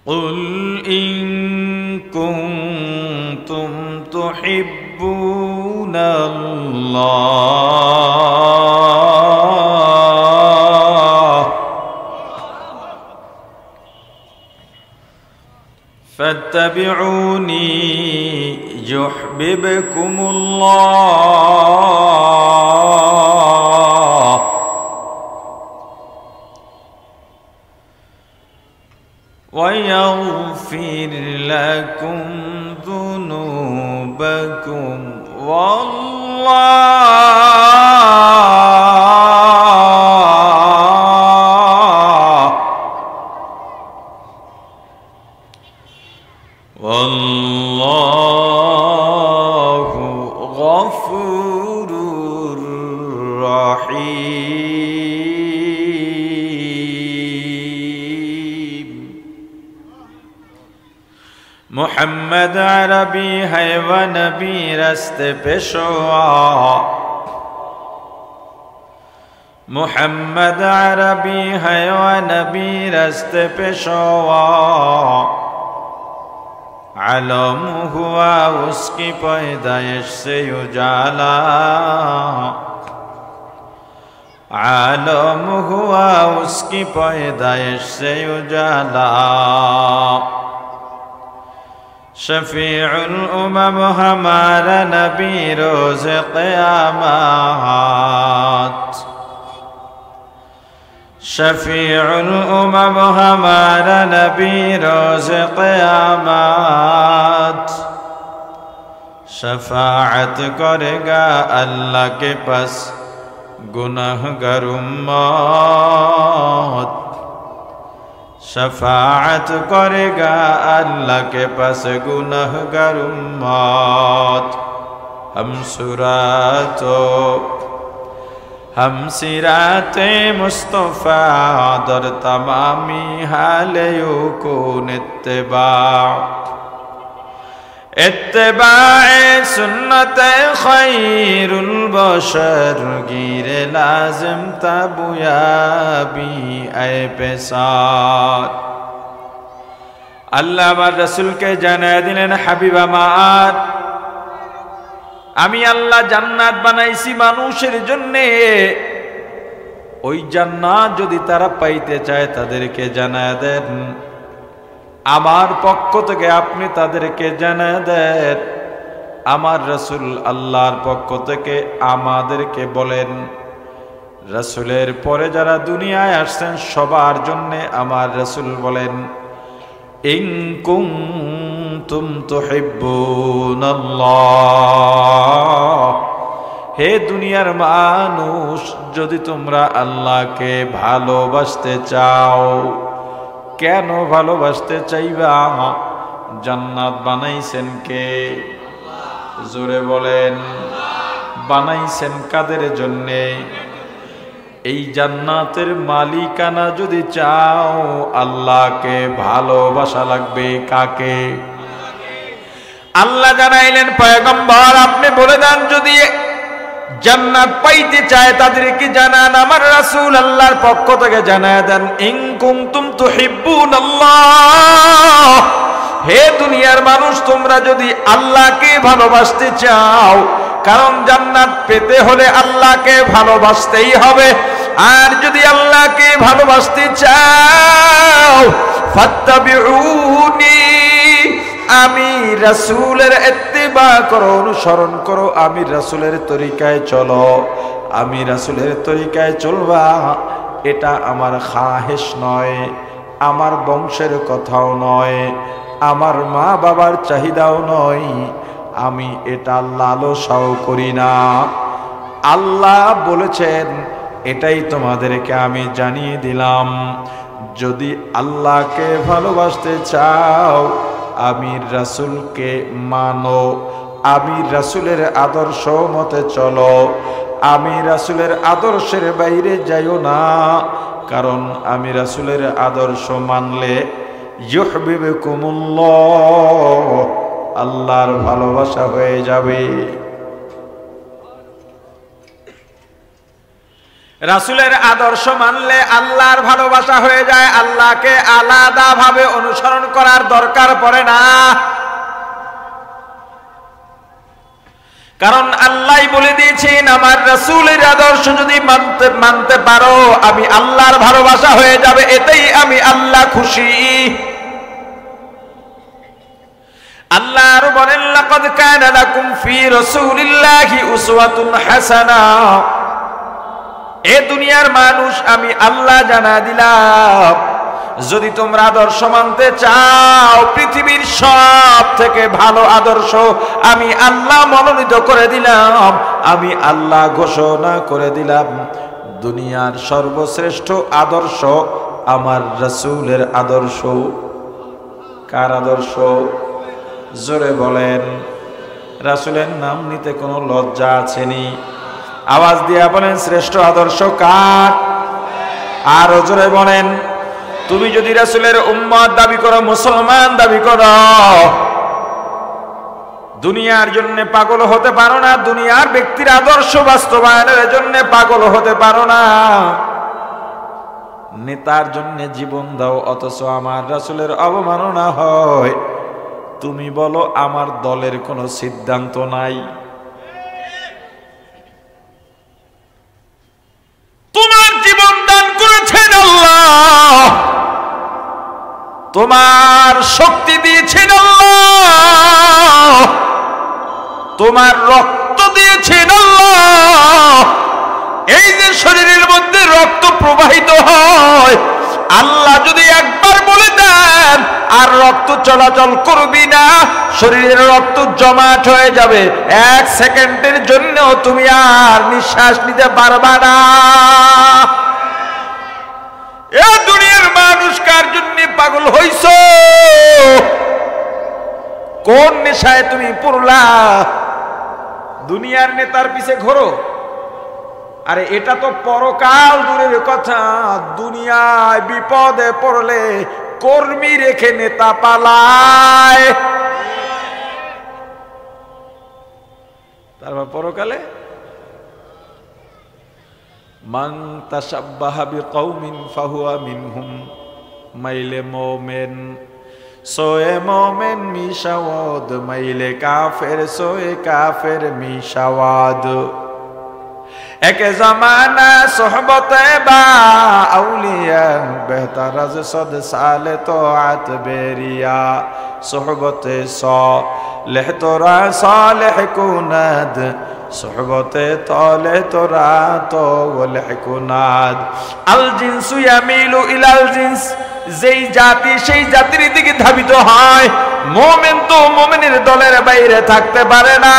قل إن كنتم تحبون الله فاتبعوني يحببكم الله ويغفر لكم ذنوبكم والله غفور رحيم محمد عربی ہے و نبی رست پیشوا محمد عربی ہے و نبی رست پیشوا علم ہوا اس کی پیدائش سے اجالا علم ہوا اس کی پیدائش سے اجالا شفیع الامم ہمارا نبی روز قیامت شفیع الامم ہمارا نبی روز قیامت شفاعت کرے گا اللہ کے پاس گنہگار امت شفاعت کرے گا اللہ کے پاس گنہگار امت ہم صراط مصطفیٰ در تمامی حال یکون اتباع سنت خیر البشر گیر لازم تابویابی اے پیسار اللہ আমার রাসূলকে জানায় দিলেন হাবিব আমার আমি আল্লাহ জান্নাত বানাইছি মানুষের জন্য ওই জান্নাত যদি তারা পাইতে চায় তাদেরকে জানায় দেন আমার পক্ষ থেকে আপনি তাদেরকে জানায় দেন আমার রাসূল আল্লাহর পক্ষ থেকে আমাদেরকে বলেন রাসূলের পরে যারা দুনিয়ায় আসছেন সবার জন্য আমার রাসূল বলেন ইন কুনতুম তুহিব্বুনাল্লাহ হে দুনিয়ার মানুষ যদি তোমরা আল্লাহকে ভালোবাসতে চাও কেন ভালোবাসতে চাইবা জান্নাত বানাইছেন কে জোরে বলেন বানাইছেন কাদের জন্যে এই জান্নাতের মালিকানা যদি চাও আল্লাহকে ভালোবাসা লাগবে কাকে আল্লাহ জানাইলেন পয়গম্বর আপনি বলে দেন যদি জান্নাত পাইতে চায় তাদেরকে জানান আমার রাসূল আল্লাহর পক্ষ থেকে জানায় দেন ইন কুনতুম তুহিব্বুনাল্লাহ হে দুনিয়ার মানুষ তোমরা যদি আল্লাহকে ভালোবাসতে চাও কারণ জান্নাত পেতে হলে আল্লাহকে ভালোবাসতেই হবে আর যদি আল্লাহকে ভালোবাসতে চাও ফাত্তাবিউনি আমি রাসূলের ইত্তিবা করো অনুসরণ করো আমি রাসূলের তরিকায় চলো আমি রাসূলের তরিকায় চলবা এটা আমার খাহেশ নয় আমার বংশের কথাও নয় আমার মা বাবার চাহিদাও নয় আমি এটা লালসাও করি না আল্লাহ বলেছেন এটাই তোমাদেরকে আমি জানিয়ে দিলাম যদি আল্লাহকে ভালোবাসতে চাও আমি রাসূলকে মানো আমি রাসূলের আদর্শ মতে চলো আমি রাসূলের আদর্শের বাইরে যাইও না কারণ আমি রাসূলের আদর্শ মানলে ইউহিব্বুকুমুল্লাহ আল্লাহর ভালোবাসা হয়ে যাবে রাসূলের আদর্শ মানলে আল্লাহর ভালোবাসা হয়ে যায়, আল্লাহকে আলাদাভাবে অনুসরণ করার দরকার পড়ে না। কারণ আল্লাহই বলে দিয়েছেন, আমার রাসূলের আদর্শ যদি মানতে পারো আমি আল্লাহর ভালোবাসা হয়ে যাবে, এতেই আমি আল্লাহ খুশি। আল্লাহ আরো বলেন, লাকাদ কানা লাকুম ফি রাসূলিল্লাহি উসওয়াতুন হাসানাহ। এ দুনিয়ার মানুষ আমি আল্লাহ জানা দিলাম, যদি তোমরা আদর্শ মানতে চাও পৃথিবীর সব থেকে ভালো আদর্শ আমি আল্লাহ মনোনীত করে দিলাম, আমি আল্লাহ ঘোষণা করে দিলাম, দুনিয়ার সর্বশ্রেষ্ঠ আদর্শ আমার রাসূলের আদর্শ। কার আদর্শ? জোরে বলেন। রাসূলের নাম নিতে কোনো লজ্জা আছেনি? আওয়াজ দিয়া বলেন, শ্রেষ্ঠ আদর্শ কার? আর জোরে বলেন। তুমি যদি রাসূলের উম্মত দাবি করো, মুসলমান দাবি করো, দুনিয়ার জন্য পাগল হতে পারো না, দুনিয়ার ব্যক্তির আদর্শ বাস্তবায়নের জন্য পাগল হতে পারো না। নেতার জন্য জীবন দাও অথচ আমার রাসূলের অবমাননা হয়, তুমি বলো আমার দলের কোনো সিদ্ধান্ত নাই। তোমার জীবন দান করেছেন আল্লাহ, তোমার শক্তি দিয়েছেন আল্লাহ, তোমার রক্ত দিয়েছেন আল্লাহ। এই যে শরীরের মধ্যে রক্ত প্রবাহিত হয়, আল্লাহ যদি একবার বলে দেন আর রক্ত চলাচল করবি না, শরীরের রক্ত জমাট হয়ে যাবে, এক সেকেন্ডের জন্য তুমি আর নিঃশ্বাস নিতে পারবা না। এ দুনিয়ার মানুষ কার জন্য পাগল হইছ? কোন নেশায় তুমি পড়লা? দুনিয়ার নেতার পিছে ঘোরো? আরে এটা তো পরকাল দূরের কথা, দুনিয়ায় বিপদে পড়লে কর্মী রেখে নেতা পালায়, তারপর পরকালে মান তাশাব্বাহা বিকওমিন ফাহুয়া মিনহুম, মাইলে মুমিন সোয়ে মুমিন মিশাওয়াদ, মাইলে কাফের সোয়ে কাফের মিশাওয়াদ। এক জমানা সোহবতে বা আউলিয়া, বেহতার আজ সদ সালে তো আত বেরিয়া, সোহবতে সালেহ তোরা সালেহ কুনাদ, সোহবতে তলে তোরা তো ওলেহ কুনাদ। আল জিনসু ইয়ামিলু ইলাল জিনস, যেই জাতি সেই জাতির দিকে ধাবিত হয়। মুমিন তো মুমিনের দলের বাইরে থাকতে পারে না।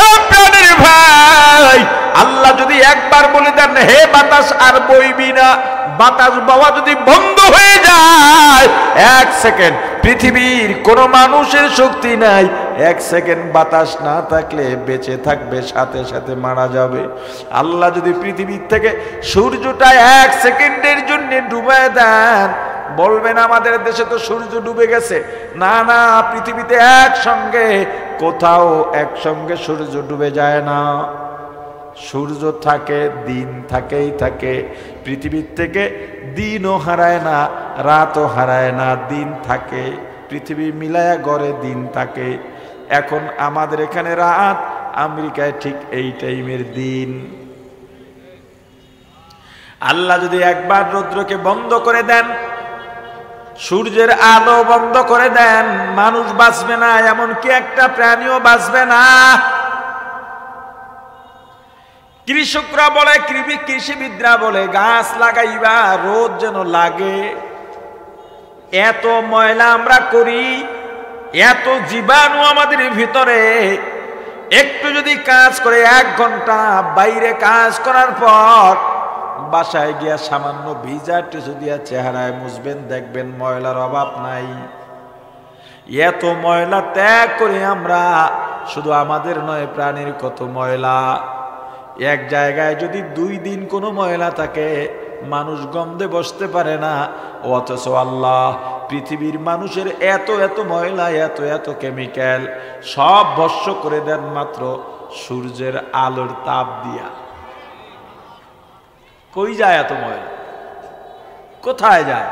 এ প্রাণের ভাই, আল্লাহ যদি একবার বলে দেন হে বাতাস আর বইবি না, বাতাস বওয়া যদি বন্ধ হয়ে যায়, এক সেকেন্ড পৃথিবীর কোন মানুষের শক্তি নাই, এক সেকেন্ড বাতাস না থাকলে বেঁচে থাকবে, সাথে সাথে মারা যাবে। আল্লাহ যদি পৃথিবীর থেকে সূর্যটা এক সেকেন্ডের জন্য ডুবায় দেন, বলবেন আমাদের দেশে তো সূর্য ডুবে গেছে। না না, পৃথিবীতে একসঙ্গে কোথাও একসঙ্গে সূর্য ডুবে যায় না, সূর্য থাকে, দিন থাকেই থাকে। পৃথিবীর থেকে দিনও হারায় না, রাতও হারায় না, দিন থাকে। পৃথিবী মিলায়া গড়ে দিন থাকে। এখন আমাদের এখানে রাত, আমেরিকায় ঠিক এই টাইমের দিন। আল্লাহ যদি একবার রৌদ্রকে বন্ধ করে দেন, সূর্যের আলো বন্ধ করে দেন, মানুষ বাঁচবে না, এমনকি একটা প্রাণীও বাঁচবে না। কৃষকরা বলে, কৃষিবিদরা বলে, গাছ লাগাইবা রোদ যেন লাগে। এত ময়লা আমরা করি, এত জীবাণু আমাদের ভিতরে। একটু যদি কাজ করে 1 ঘন্টা বাইরে কাজ করার পর বাসায় গিয়া সামান্য ভিজা টিস্যু দিয়া চেহারায় মুছবেন, দেখবেন ময়লার অভাব নাই। এত ময়লা ত্যাগ করে আমরা, শুধু আমাদের নয় প্রাণীর কত ময়লা। এক জায়গায় যদি 2 দিন কোনো ময়লা থাকে, মানুষ গন্ধে বসতে পারে না। অথচ আল্লাহ পৃথিবীর মানুষের এত এত ময়লা, এত এত কেমিক্যাল সব ভস্ম করে দেন মাত্র সূর্যের আলোর তাপ দিয়া। কই যায় এত ময়লা? কোথায় যায়?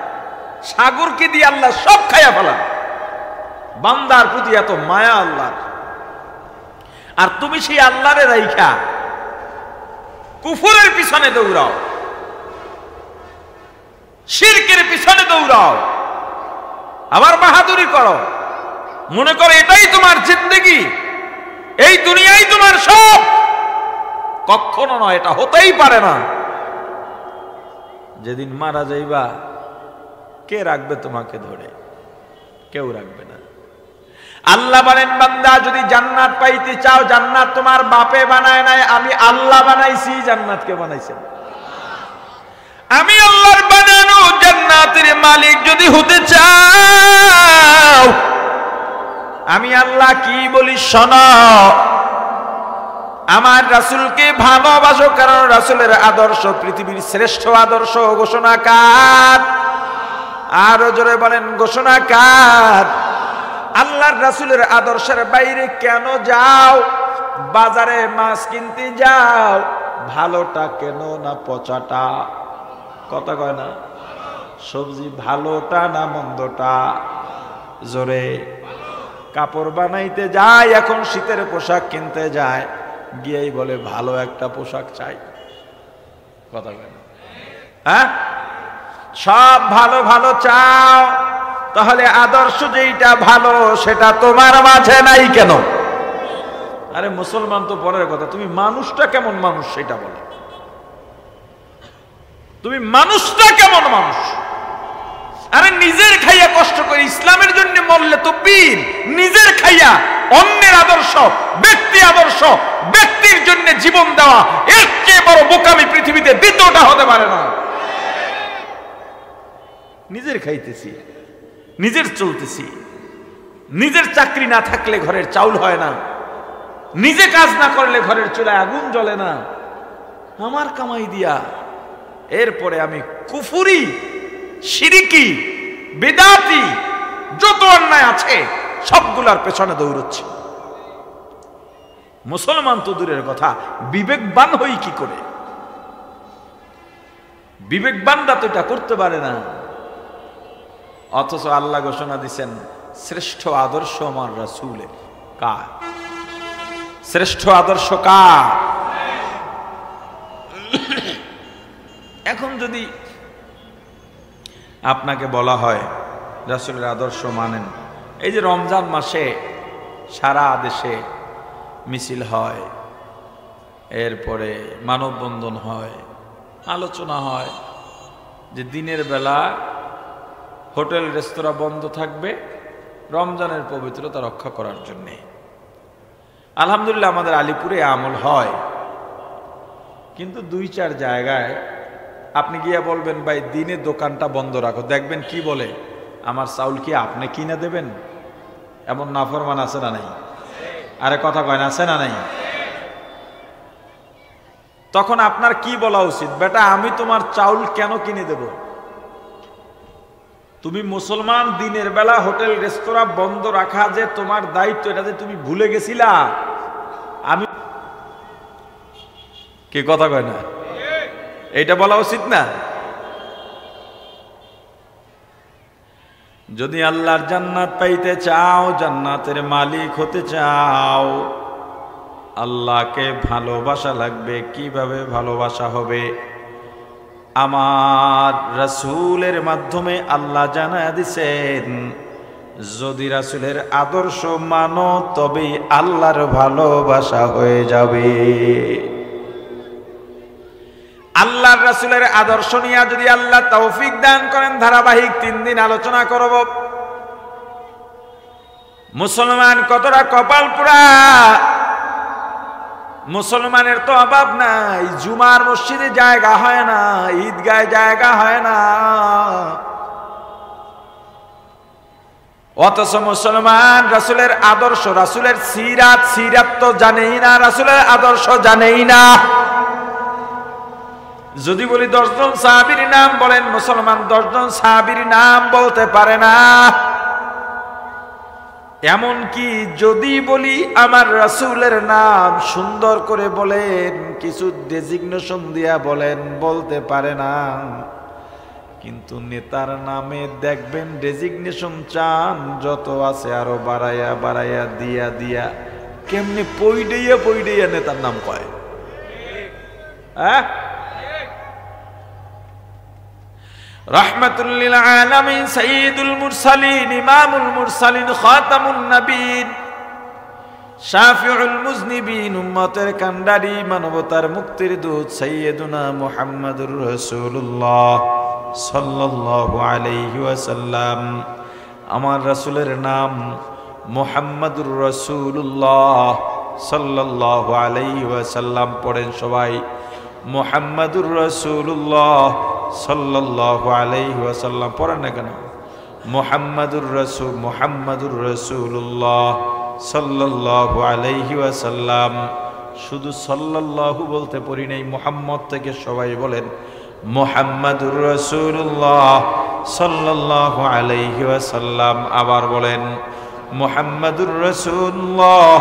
সাগরকে দিয়ে আল্লাহ সব খাইয়া ফেলান। বান্দার প্রতি এত মায়া আল্লাহর, আর তুমি সেই আল্লাহরে রাইখা কুফরের পিছনে দৌড়াও, শিরকের পিছনে দৌড়াও, আবার বাহাদুরি করো, মনে করো এটাই তোমার জিন্দেগি, এই দুনিয়াই তোমার সব। কখনো নয়, এটা হতেই পারে না। যেদিন মারা যাইবা কে রাখবে তোমাকে ধরে? কেউ রাখবে না। আল্লাহ বলেন, বান্দা যদি জান্নাত পাইতে চাও, জান্নাত তোমার বাপে বানায় নাই, আমি আল্লাহ বানাইছি। জান্নাতকে বানাইছেন আমি আল্লাহর বানানো। জান্নাতের মালিক যদি হতে চাও, আমি আল্লাহ কি বলি শোনো। আমার রাসূলকে ভালোবাসো, কারণ রাসূলের আদর্শ পৃথিবীর শ্রেষ্ঠ আদর্শ। ঘোষণাকার, আরো জোরে বলেন ঘোষণাকার। আল্লাহর রাসূলের আদর্শের বাইরে কেন যাও? বাজারে মাছ কিনতে যাও, ভালোটা কেন না পচাটা? কথা কয় না? সবজি ভালোটা না মন্দটা? জোরে। কাপড় বানাইতে যায়, এখন শীতের পোশাক কিনতে যায়, গিয়েই বলে ভালো একটা পোশাক চাই। কথা কয় না? হ্যাঁ, সব ভালো ভালো চাও, তাহলে আদর্শ যেইটা ভালো সেটা তোমার মাঝে নাই কেন? আরে মুসলমান তো পরের কথা, তুমি মানুষটা কেমন মানুষ সেটা বলো। তুমি মানুষটা কেমন মানুষ? আরে নিজের খাইয়া কষ্ট করে ইসলামের জন্য মরলে তো বীর, নিজের খাইয়া অন্যের আদর্শ, ব্যক্তি আদর্শ, ব্যক্তির জন্য জীবন দেওয়া, এর চেয়ে বড় বোকামি পৃথিবীতে দ্বিতীয়টা হতে পারে না। নিজের খাইতেছি, নিজের চলতেছি, নিজের চাকরি না থাকলে ঘরের চাউল হয় না, নিজে কাজ না করলে ঘরের চুলায় আগুন জ্বলে না, আমার কামাই দিয়া। এরপরে আমি কুফরি, শিরিকি, বিদআতি যত অন্যায় আছে সবগুলার পেছনে দৌড়চ্ছি। মুসলমান তো দূরের কথা, বিবেকবান হই কি করে? বিবেকবানরা তো এটা করতে পারে না। অথচ আল্লাহ ঘোষণা দিচ্ছেন শ্রেষ্ঠ আদর্শ আমার রাসূলের। কার শ্রেষ্ঠ আদর্শ? কার? এখন যদি আপনাকে বলা হয় রাসূলের আদর্শ মানেন, এই যে রমজান মাসে সারা দেশে মিছিল হয়, এরপরে মানববন্ধন হয়, আলোচনা হয় যে দিনের বেলা হোটেল রেস্তোরাঁ বন্ধ থাকবে রমজানের পবিত্রতা রক্ষা করার জন্যে। আলহামদুলিল্লাহ আমাদের আলিপুরে আমল হয়, কিন্তু 2-4 জায়গায় আপনি গিয়ে বলবেন ভাই দিনে দোকানটা বন্ধ রাখো, দেখবেন কি বলে, আমার চাউল কি আপনি কিনে দেবেন? এমন নাফরমান আছে না নাই? আরে কথা কয় না, আছে না নাই? তখন আপনার কি বলা উচিত? বেটা আমি তোমার চাউল কেন কিনে দেব? তুমি মুসলমান, দিনের বেলা হোটেল রেস্তোরাঁ বন্ধ রাখা যে তোমার দায়িত্ব, এটা যে তুমি ভুলে গেছিলা। আমি কি কথা কয় না? এটা বলা উচিত না? যদি আল্লাহর জান্নাত পাইতে চাও, জান্নাতের মালিক হতে চাও, আল্লাহকে ভালোবাসা লাগবে। কিভাবে ভালোবাসা হবে? আমার রাসূলের মাধ্যমে আল্লাহ জানায়া দিছেন, যদি রাসূলের আদর্শ মানো তবেই আল্লাহর ভালোবাসা হয়ে যাবে। আল্লাহর রাসূলের আদর্শ নিয়ে যদি আল্লাহ তৌফিক দান করেন, ধারাবাহিক 3 দিন আলোচনা করব মুসলমান কতটা কপাল পোড়া। মুসলমানের তো অভাব নাই, জুমার মসজিদে জায়গা হয় না, ঈদগায় জায়গা হয় না, অথচ মুসলমান রাসূলের আদর্শ, রাসূলের সিরাত তো জানেই না, রাসূলের আদর্শ জানেই না। যদি বলি 10 জন সাহাবীর নাম বলেন, মুসলমান 10 জন সাহাবীর নাম বলতে পারে না। এমনকি যদি বলি আমার রাসূলের নাম সুন্দর করে বলেন, কিছু ডেজিগনেশন দিয়া বলেন, বলতে পারে না। কিন্তু নেতার নামে দেখবেন ডেজিগনেশন চান যত আছে আরো বাড়াইয়া বাড়াইয়া দিয়া দিয়া কেমনি পইডাইয়া নেতার নাম কয়। রাহমাতুল লিল আলামিন, সাইয়্যিদুল মুরসালিন, ইমামুল মুরসালিন, খাতামুন নবীন, শাফিউল মুজনিবিন, উম্মতের কান্ডারি, মানবতার মুক্তির দূত সাইয়্যিদুনা মুহাম্মাদুর রাসূলুল্লাহ সাল্লাল্লাহু আলাইহি ওয়াসাল্লাম। আমার রাসূলের নাম মুহাম্মাদুর রাসূলুল্লাহ সাল্লাল্লাহু আলাইহি ওয়াসাল্লাম। পড়েন সবাই, মুহাম্মাদুর রাসূলুল্লাহ সাল্লাল্লাহু আলাইহি ওয়াসাল্লাম। পড়েন না কেন? মুহাম্মাদুর রাসূলুল্লাহ সাল্লাল্লাহু আলাইহি ওয়াসাল্লাম। শুধু সাল্লাল্লাহু বলতে পড়ি নাই, মুহাম্মদ থেকে সবাই বলেন মুহাম্মাদুর রাসূলুল্লাহ সাল্লাল্লাহু আলাইহি ওয়াসাল্লাম। আবার বলেন মুহাম্মাদুর রাসূলুল্লাহ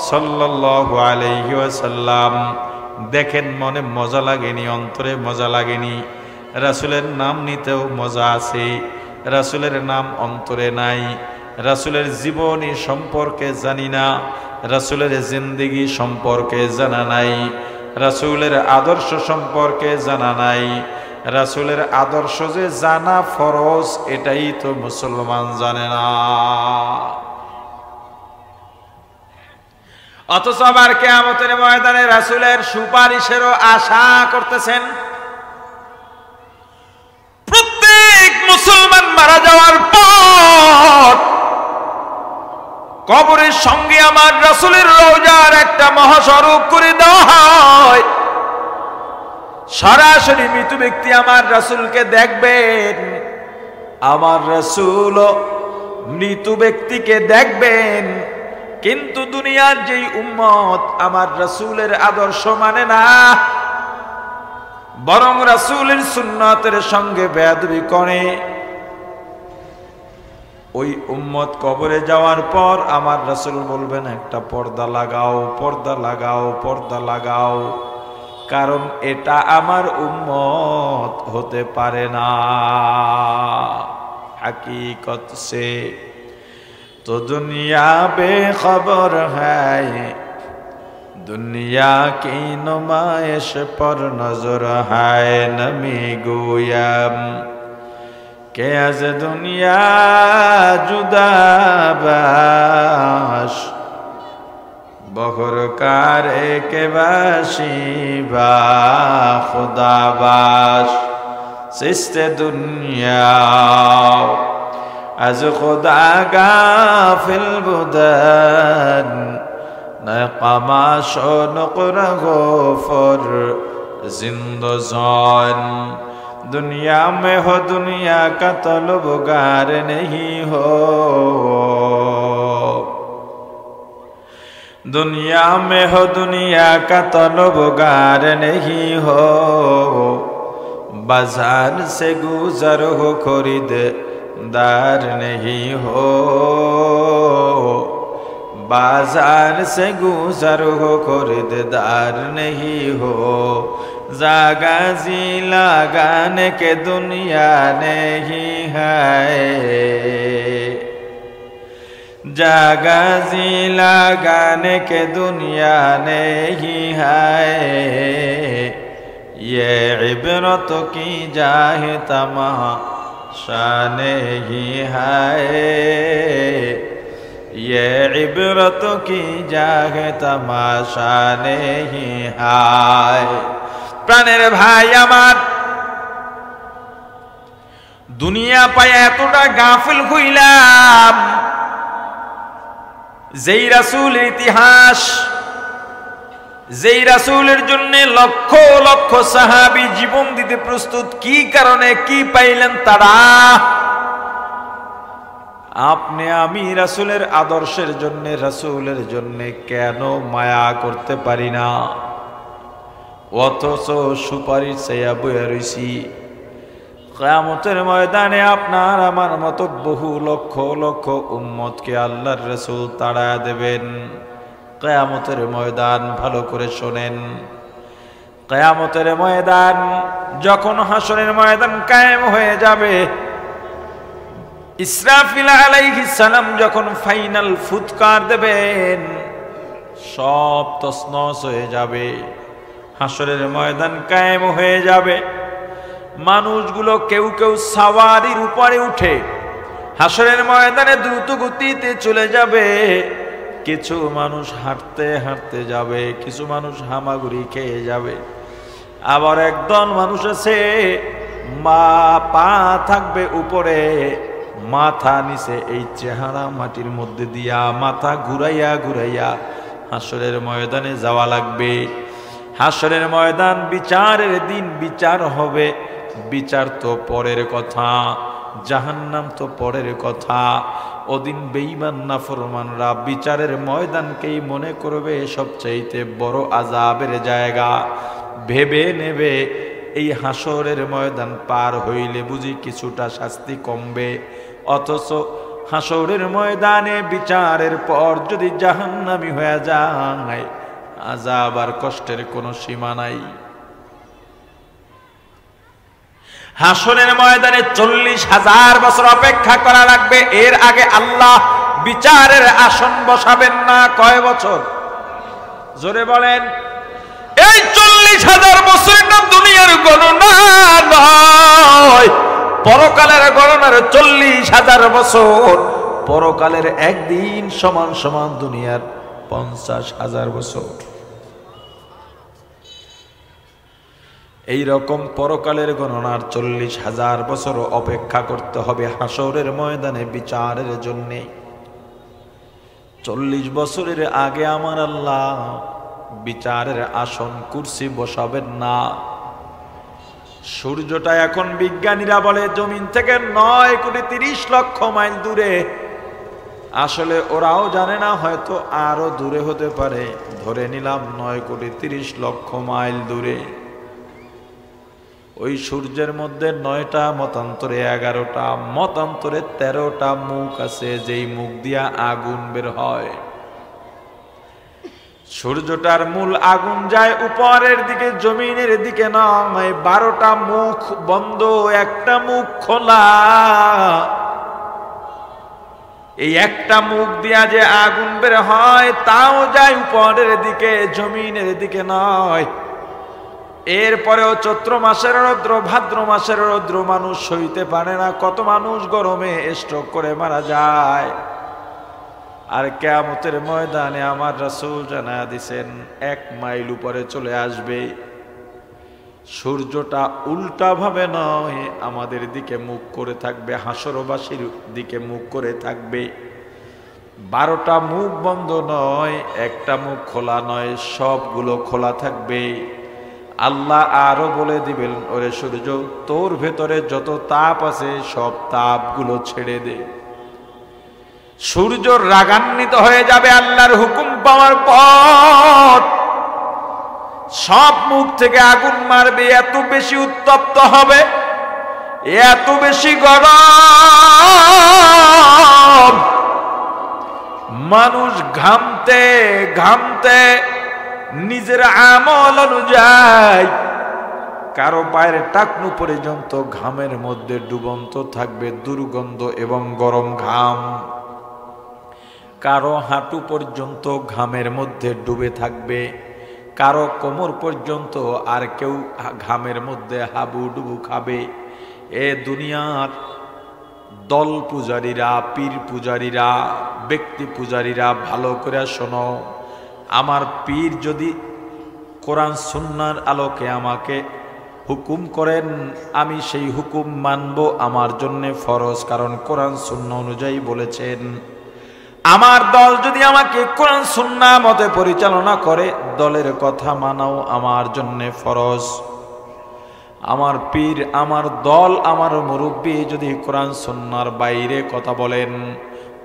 সাল্লাল্লাহু আলাইহি ওয়াসাল্লাম। দেখেন মনে মজা লাগেনি? অন্তরে মজা লাগেনি? রাসূলের নাম নিতেও মজা আছে, রাসূলের নাম অন্তরে নাই। রাসূলের জীবনী সম্পর্কে জানি না, রাসূলের জিন্দেগি সম্পর্কে জানা নাই, রাসূলের আদর্শ সম্পর্কে জানা নাই। রাসূলের আদর্শ যে জানা ফরজ, এটাই তো মুসলমান জানে না। অথচ আবার কিয়ামতের ময়দানে রাসূলের সুপারিশেরও আশা করতেছেন। প্রত্যেক মুসলমান মারা যাওয়ার পর কবরের সঙ্গে আমার রাসূলের রওজার একটা মহাস্বরূপ করে দেওয়া হয়। সরাসরি মৃত ব্যক্তি আমার রাসূলকে দেখবেন, আমার রাসূল মৃত ব্যক্তিকে দেখবেন। কিন্তু দুনিয়ার যেই উম্মত আমার রাসূলের আদর্শ মানে না, বরং রাসূলের সুন্নাতের সঙ্গে বেয়াদবি করে, ওই উম্মত কবরে যাওয়ার পর আমার রাসূল বলবেন একটা পর্দা লাগাও, পর্দা লাগাও, পর্দা লাগাও, কারণ এটা আমার উম্মত হতে পারে না। हकीकत से तो दुनिया बेखबर है, दुनिया की नुमाइश पर नजर है। नमी गोयम के अज दुनिया जुदा बाश, बहुर कारे के बाशी बा खुदा बाश। सिस्ते दुनिया از خدا غافل بودن، نقماش و نقره غفر زندزان। दुनिया में हो दुनिया का तलबगार नहीं हो, दुनिया में हो दुनिया का तलबगार नहीं हो। बाजार से गुजर हो खरीद दार नहीं हो, बाजार से गुजर हो खरीददार नहीं हो। जागा जी लगाने के दुनिया नहीं है, जागा जी लगाने के दुनिया नहीं है। ये इबरत की जाहे तमाशा नहीं है, ये इबरत की जाहे तमाशा नहीं है। প্রাণের ভাই আমার, দুনিয়া পায় এতটা গাফিল হইলাম, যেই রাসূলের ইতিহাস, যেই রাসূলের জন্য লক্ষ লক্ষ সাহাবী জীবন দিতে প্রস্তুত, কি কারণে, কি পাইলেন তারা? আপনি আমি রাসূলের আদর্শের জন্য, রাসূলের জন্য কেন মায়া করতে পারি না? অথচ সুপারিশ চাইয়া বইয়া রইছি। কিয়ামতের ময়দানে আপনার আমার মতো বহু লক্ষ লক্ষ উম্মতকে আল্লাহর রাসূল তাড়া দেবেন। কিয়ামতের ময়দান ভালো করে শোনেন। কিয়ামতের ময়দান যখন হাসরের ময়দান কায়েম হয়ে যাবে, ইসরাফিল আলাইহিস সালাম যখন ফাইনাল ফুৎকার দেবেন, সব তছনছ হয়ে যাবে, হাসরের ময়দান কায়েম হয়ে যাবে। মানুষগুলো কেউ কেউ সাওয়ারির উপরে উঠে হাসরের ময়দানে দ্রুত গতিতে চলে যাবে, কিছু মানুষ হাঁটতে হাঁটতে যাবে, কিছু মানুষ হামাগুড়ি খেয়ে যাবে। আবার একদল মানুষ আছে পা থাকবে উপরে, মাথা নিচে, এই চেহারা মাটির মধ্যে দিয়া মাথা ঘুরাইয়া ঘুরাইয়া হাসরের ময়দানে যাওয়া লাগবে। হাসরের ময়দান বিচারের দিন, বিচার হবে। বিচার তো পরের কথা, জাহান্নাম তো পরের কথা। ওদিন বেঈমান নাফরমানরা বিচারের ময়দানকেই মনে করবে সবচাইতে বড় আযাবের জায়গা, ভেবে নেবে এই হাসরের ময়দান পার হইলে বুঝি কিছুটা শাস্তি কমবে। অথচ হাসরের ময়দানে বিচারের পর যদি জাহান্নামী হয়ে যায়, আযাব আর কষ্টের কোনো সীমা নাই। হাসরের ময়দানে 40,000 বছর অপেক্ষা করা লাগবে। এর আগে আল্লাহ বিচারের আসন বসাবেন না। কয় বছর? জোরে বলেন। এই 40,000 বছর না দুনিয়ার গণনা নয়, পরকালের গণনার 40,000 বছর। পরকালের একদিন সমান সমান দুনিয়ার 50,000 বছর। এই রকম পরকালের গণনার 40,000 বছর অপেক্ষা করতে হবে হাসরের ময়দানে বিচারের জন্যে। 40 বছরের আগে আমার আল্লাহ বিচারের আসন কুরসি বসাবেন না। সূর্যটা এখন বিজ্ঞানীরা বলে জমিন থেকে 9,30,00,000 মাইল দূরে। আসলে ওরাও জানে না, হয়তো আরো দূরে হতে পারে। ধরে নিলাম 9,30,00,000 মাইল দূরে। ওই সূর্যের মধ্যে 9টা মতান্তরে 11টা মতান্তরে 13টা মুখ আছে, যেই মুখ দিয়া আগুন বের হয়। সূর্যটার মূল আগুন যায় উপরের দিকে, জমিনের দিকে নয়। 12টা মুখ বন্ধ, একটা মুখ খোলা। এই একটা মুখ দিয়া যে আগুন বের হয় তাও যায় উপরের দিকে, জমিনের দিকে নয়। এরপরেও চৈত্র মাসের রৌদ্র, ভাদ্র মাসের রৌদ্র মানুষ সইতে পারে না। কত মানুষ গরমে স্ট্রোক করে মারা যায়। আর কিয়ামতের ময়দানে আমার রাসূল জানায়া দিয়েছেন 1 মাইল উপরে চলে আসবে। সূর্যটা উল্টা ভাবে নয়, আমাদের দিকে মুখ করে থাকবে, হাসরবাসীর দিকে মুখ করে থাকবে। 12টা মুখ বন্ধ নয়, একটা মুখ খোলা নয়, সবগুলো খোলা থাকবে। আল্লাহ আরো বলে দিবেন, ওরে সূর্য, তোর ভেতরে যত তাপ আছে সব তাপগুলো ছেড়ে দে। সূর্য রাগান্বিত হয়ে যাবে আল্লাহর হুকুম পাওয়ার পর। সব মুখ থেকে আগুন মারবে, এত বেশি উত্তপ্ত হবে, এত বেশি গরম, মানুষ ঘামতে ঘামতে নিজের আমল অনুযায়ী কারো পায়ের টাকনু পর্যন্ত ঘামের মধ্যে ডুবন্ত থাকবে, দুর্গন্ধ এবং গরম ঘাম। কারো হাঁটু পর্যন্ত ঘামের মধ্যে ডুবে থাকবে, কারো কোমর পর্যন্ত, আর কেউ ঘামের মধ্যে হাবুডুবু খাবে। এ দুনিয়ার দল পূজারীরা, পীর পূজারীরা, ব্যক্তি পূজারীরা, ভালো করে শোনো। আমার পীর যদি কোরআন সুন্নাহর আলোকে আমাকে হুকুম করেন, আমি সেই হুকুম মানব, আমার জন্যে ফরজ। কারণ কোরআন সুন্নাহ অনুযায়ী বলেছেন। আমার দল যদি আমাকে কোরআন সুন্নাহ মতে পরিচালনা করে, দলের কথা মানাও আমার জন্যে ফরজ। আমার পীর, আমার দল, আমার মুরব্বী যদি কোরআন সুন্নাহর বাইরে কথা বলেন,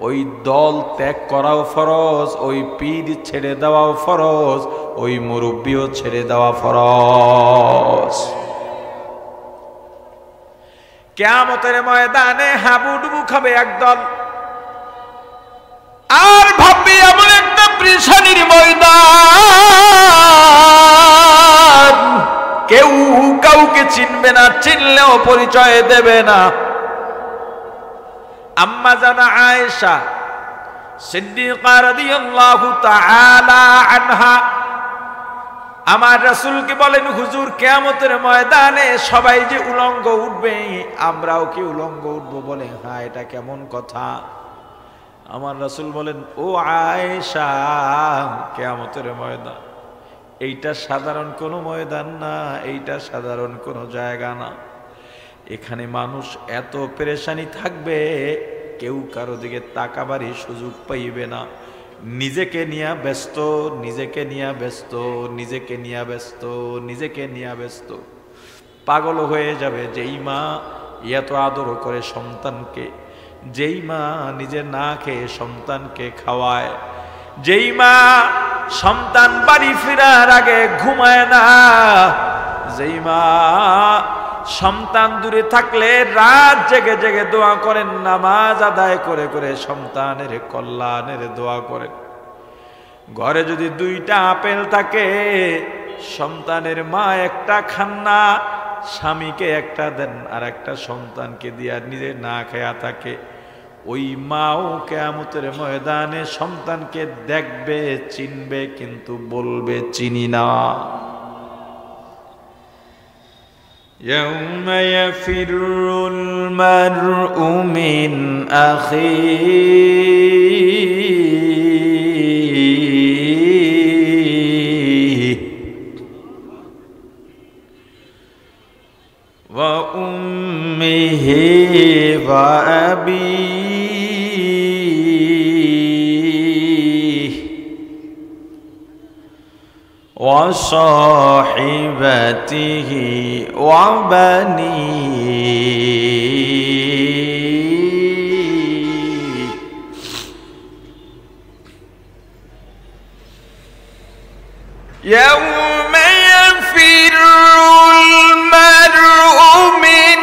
ওই দল ত্যাগ করাও ফরজ, ওই পীর ছেড়ে দেওয়াও ফরজ, ওই মুরব্বীও ছেড়ে দেওয়া ফরজ। কিয়ামতের ময়দানে হাবুডুবু খাবে একদল, আর ভাববে এমন একটা পেরেশানির ময়দান, কেউ কাউকে চিনবে না, চিনলেও পরিচয় দেবে না। আম্মা জানা আয়েশা সিদ্দিকা রাদিয়াল্লাহু তাআলা আনহা আমার রাসূলকে বলেন, হুজুর কিয়ামতের ময়দানে সবাই যে উলঙ্গ উঠবে, আমরাও কি উলঙ্গ উঠবো? বলে, হ্যাঁ, এটা কেমন কথা? আমার রাসূল বলেন, ও আয়েশা, কিয়ামতের ময়দান এইটা সাধারণ কোনো ময়দান না, এইটা সাধারণ কোনো জায়গা না। এখানে মানুষ এত পেরেশানি থাকবে, কেউ কারো দিকে তাকাবারই সুযোগ পাইবে না। নিজেকে নিয়ে ব্যস্ত, নিজেকে নিয়ে ব্যস্ত, নিজেকে নিয়ে ব্যস্ত, নিজেকে নিয়ে ব্যস্ত। পাগল হয়ে যাবে যেই মা এত আদর করে সন্তানকে, যেই মা নিজে না খেয়ে সন্তানকে খাওয়ায়, যেই মা সন্তান বাড়ি ফেরার আগে ঘুমায় না, যেই মা সন্তান দূরে থাকলে রাত জেগে জেগে দোয়া করেন, নামাজ আদায় করে করে সন্তানের কল্যাণের দোয়া করেন। ঘরে যদি 2টা আপেল থাকে, সন্তানের মা একটা খান না, স্বামীকে একটা দেন আর একটা সন্তানকে দিয়ে নিজে না খেয়া থাকে, ওই মাও কিয়ামতের ময়দানে সন্তানকে দেখবে, চিনবে, কিন্তু বলবে চিনি না। يوم يفر المرء من أخيه وأمه وأبيه وصاحبته وبنيه يوم يفر المرء من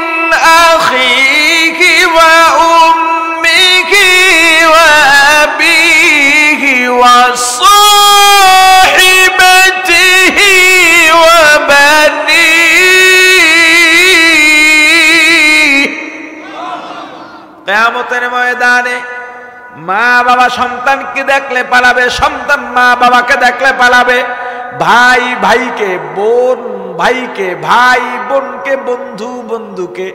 أخيه وأمه وأبيه وصاحبته وبنيه কিয়ামতের ময়দানে মা বাবা সন্তানকে দেখলে পালাবে, সন্তান মা বাবাকে দেখলে পালাবে, ভাই ভাইকে, বোন ভাইকে, ভাই বোনকে, বন্ধু বন্ধুকে,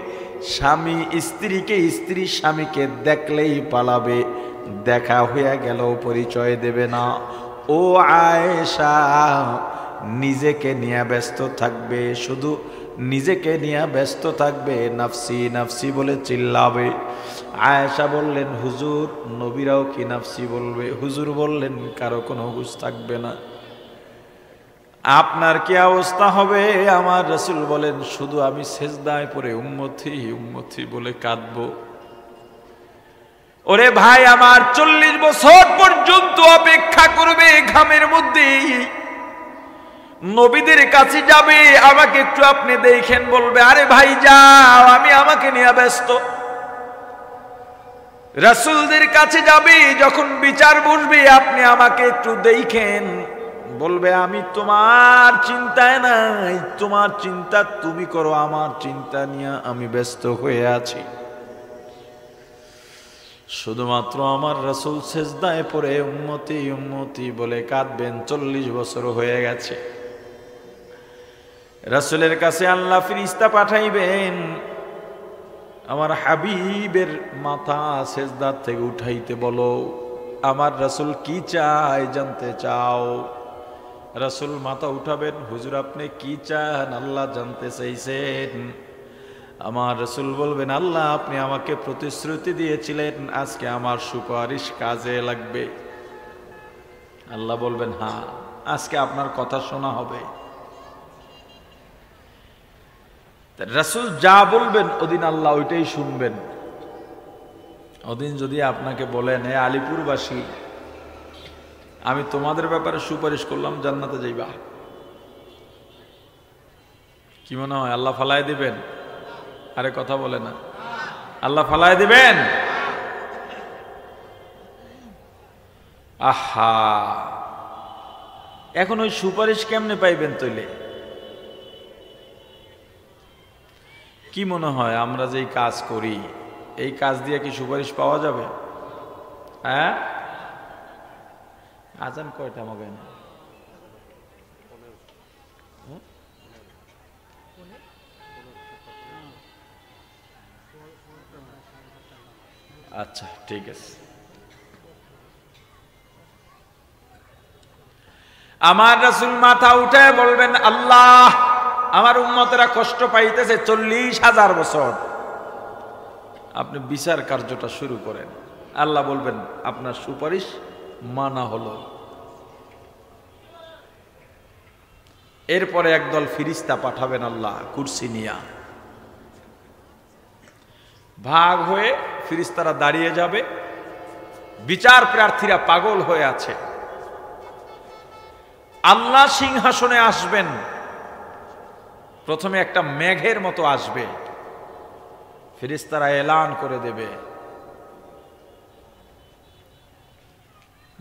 স্বামী স্ত্রীকে, স্ত্রী স্বামীকে দেখলেই পালাবে। দেখা হয়ে গেল পরিচয় দেবে না। ও আয়েশা, নিজেকে নিয়ে ব্যস্ত থাকবে, শুধু নিজেকে নিয়ে ব্যস্ত থাকবে, নাফসি নাফসি বলে চিল্লাবে। আয়েশা বললেন, হুজুর, নবীরাও কি নাফসি বলবে? হুজুর বললেন, কারো কোনো হুঁশ থাকবে না। আপনার কি অবস্থা হবে? আমার রাসূল বলেন, শুধু আমি সেজদায় পড়ে উম্মতি উম্মতি বলে কাঁদবো। ওরে ভাই আমার, 40 বছর পর্যন্ত অপেক্ষা করবে ঘামের মধ্যে, নবীদের কাছে যাবে, আমাকে একটু আপনি দেখেন, বলবে, আরে ভাই যাও, আমি আমাকে নিয়ে ব্যস্ত। রাসূলদের কাছে যাবে, যখন বিচার বসবে, আপনি আমাকে একটু দেখেন, বলবে, আমি তোমার চিন্তায় নাই, তোমার চিন্তা তুমি করো, আমার চিন্তা নিয়ে আমি ব্যস্ত হয়ে আছি। শুধুমাত্র আমার রাসূল সেজদায় পড়ে উম্মতি উম্মতি বলে কাঁদবেন। 40 বছর হয়ে গেছে। রাসূলের কাছে আল্লাহ ফেরেশতা পাঠাইবেন, আমার হাবিবের মাথা সেজদার থেকে উঠাইতে বলো। আমার রাসূল কি চায় জানতে চাও? রাসূল মাথা উঠাবেন, হুজুর আপনি কি চান? আল্লাহ জানতে চাইছেন। আমার রাসূল বলবেন, আল্লাহ আপনি আমাকে প্রতিশ্রুতি দিয়েছিলেন আজকে আমার সুপারিশ কাজে লাগবে। আল্লাহ বলবেন, হ্যাঁ, আজকে আপনার কথা শোনা হবে। রাসূল যা বলবেন ওদিন আল্লাহ ওইটাই শুনবেন। ওদিন যদি আপনাকে বলেন, হে আলিপুরবাসী, আমি তোমাদের ব্যাপারে সুপারিশ করলাম, জান্নাতে যাইবা, কি মনে হয় আল্লাহ ফালাই দিবেন? আরে কথা বলে না। আল্লাহ ফালায় দিবেন? আহা, এখন ওই সুপারিশ কেমনে পাইবেন তৈলে? কি মনে হয় আমরা যেই কাজ করি এই কাজ দিয়ে কি সুপারিশ পাওয়া যাবে? হ্যাঁ, আজান কয়টা মগে? আচ্ছা, ঠিক আছে। আমার রাসূল মাথা উঠে বলবেন, আল্লাহ, আমার উম্মতেরা কষ্ট পাইতেছে 40,000 বছর, আপনি বিচার কার্যটা শুরু করেন। আল্লাহ বলবেন, আপনার সুপারিশ মানা হলো। এরপরে একদল ফিরিস্তা পাঠাবেন আল্লাহ কুরসি নিয়া, ভাগ হয়ে ফিরিস্তারা দাঁড়িয়ে যাবে। বিচার প্রার্থীরা পাগল হয়ে আছে। আল্লাহ সিংহাসনে আসবেন। প্রথমে একটা মেঘের মতো আসবে, ফিরিস্তারা এলান করে দেবে,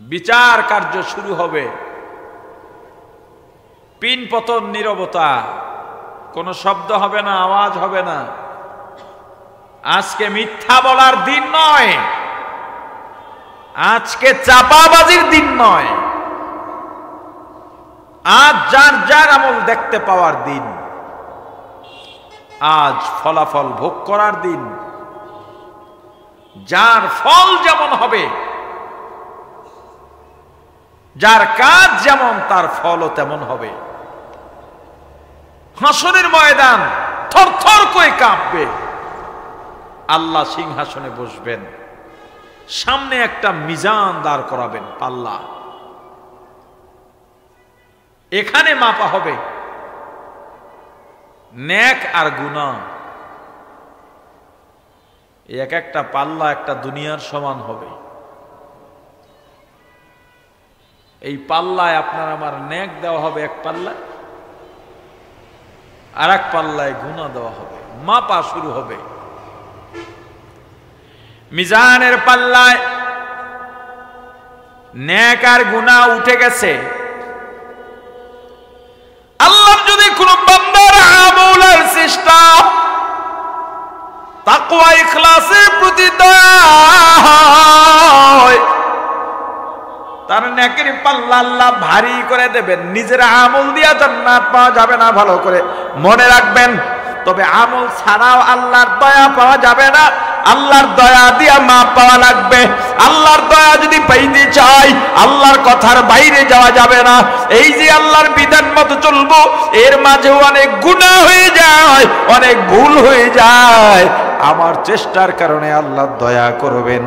বিচার কার্য শুরু হবে। পিন পতন, নীরবতা, কোনো শব্দ হবে না, আওয়াজ হবে না। আজকে মিথ্যা বলার দিন নয়, আজকে চাপাবাজির দিন নয়, আজ যার যার আমল দেখতে পাওয়ার দিন, আজ ফলাফল ভোগ করার দিন। যার ফল যেমন হবে, যার কাজ যেমন, তার ফলও তেমন হবে। হাসরের ময়দান থরথর করে কাঁপবে। আল্লাহ সিংহাসনে বসবেন, সামনে একটা মিজান দাঁড় করাবেন, পাল্লা। এখানে মাপা হবে নেক আর গুনাহ। এক একটা পাল্লা একটা দুনিয়ার সমান হবে। এই পাল্লায় আপনার আমার নেক দেওয়া হবে এক পাল্লায়, আর এক পাল্লায় গুনাহ দেওয়া হবে। মাপা শুরু হবে। মিজানের পাল্লায় নেক আর গুনাহ উঠে গেছে। আল্লাহর যদি কোন বান্দার আমলের চেষ্টা তাকওয়া ইখলাসের প্রতি দয়া, তার নেকের পাল্লা আল্লাহ ভারী করে দেবেন। নিজের আমল দিয়া জান্নাত পাওয়া যাবে না, ভালো করে মনে রাখবেন। তবে আমল ছাড়াও আল্লাহর দয়া পাওয়া যাবে না, আল্লাহর দয়া দিয়া মাপ পাওয়া লাগবে। আল্লাহর দয়া যদি পাইতে চাই, আল্লাহর কথার বাইরে যাওয়া যাবে না। এই যে আল্লাহর বিধান মতো চলবো, এর মাঝেও অনেক গুনাহ হয়ে যায়, অনেক ভুল হয়ে যায়। আমার চেষ্টার কারণে আল্লাহ দয়া করবেন।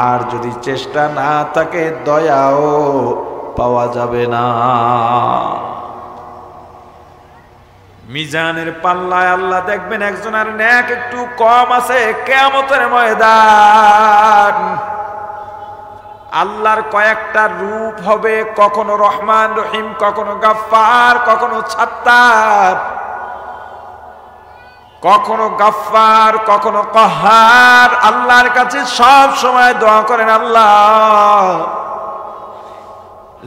আর যদি চেষ্টা না থাকে, দয়াও পাওয়া যাবে না। মিজানের পাল্লায় আল্লাহ দেখবেন একজনের নেক একটু কম আছে। কিয়ামতের ময়দান আল্লাহর কয়েকটা রূপ হবে, কখনো রহমান রহিম, কখনো গাফফার, কখনো ছাত্তার, কখনো গাফফার, কখনো কহার। আল্লাহর কাছে সব সময় দোয়া করেন, আল্লাহ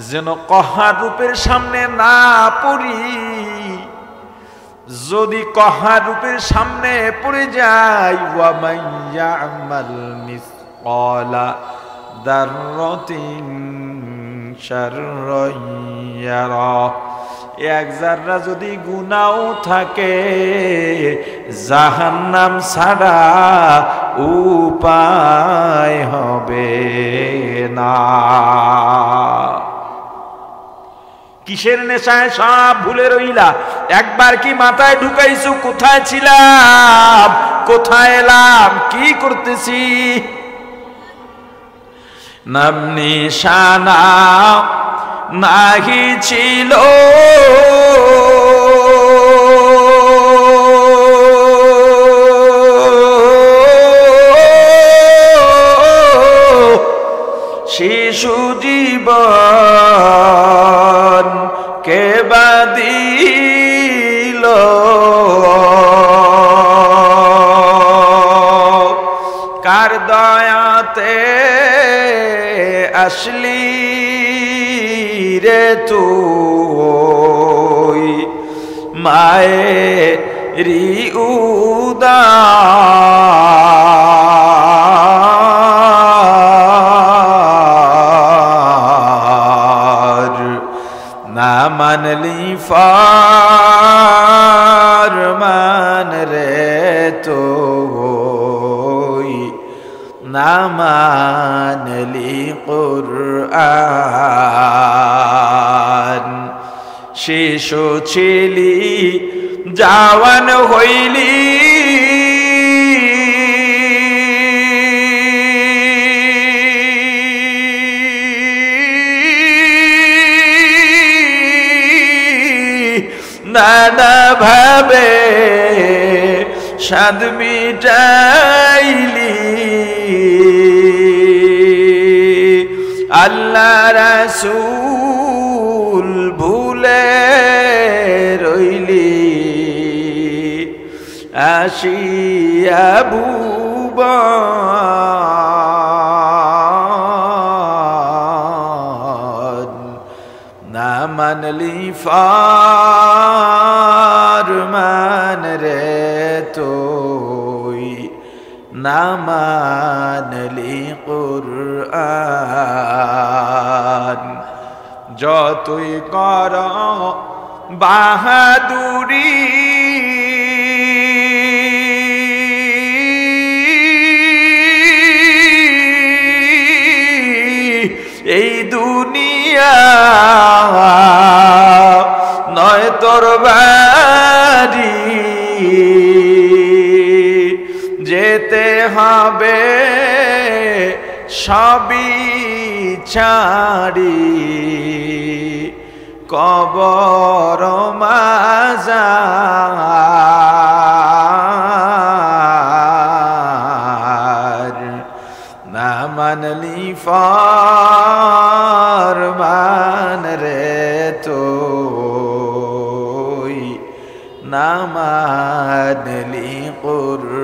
যেন কহার রূপের সামনে না পড়ি। যদি কহার রূপের সামনে পড়ে যাই, ওয়া মান ইয়ামাল মিসকালা যাররাতিন শাররান ইয়ারা, এক যারা যদি গুনাও থাকে, জাহান্নাম ছাড়া উপায় হবে না। কিসের নেশায় সব ভুলে রইলা? একবার কি মাথায় ঢুকাইছো কোথায় ছিলাম, কোথায় এলাম, কি করতেছি? নাম নিশানা নাহি ছিল, শিশু জীবন কে বাদিল, আসলি রে তুই মায়েরি উদার না মানলি ফরমান রে তুই না মানলি কুরআন শিশু ছিলি জাওয়ান হইলি নানা ভাবে সাদ মিটাইলি আল্লাহ রাসূল ভুলে রইলি আসিয়া ভুবন না মানলি ফরমান রে তুই না মানলি কুরআন যতই কর বাহাদুরি এই দুনিয়া নয় তোর বাড়ি যেতে হবে সবই ছাড়ি কবর মাজার না মানলি ফরমান রে তুই না মানলি কুরআন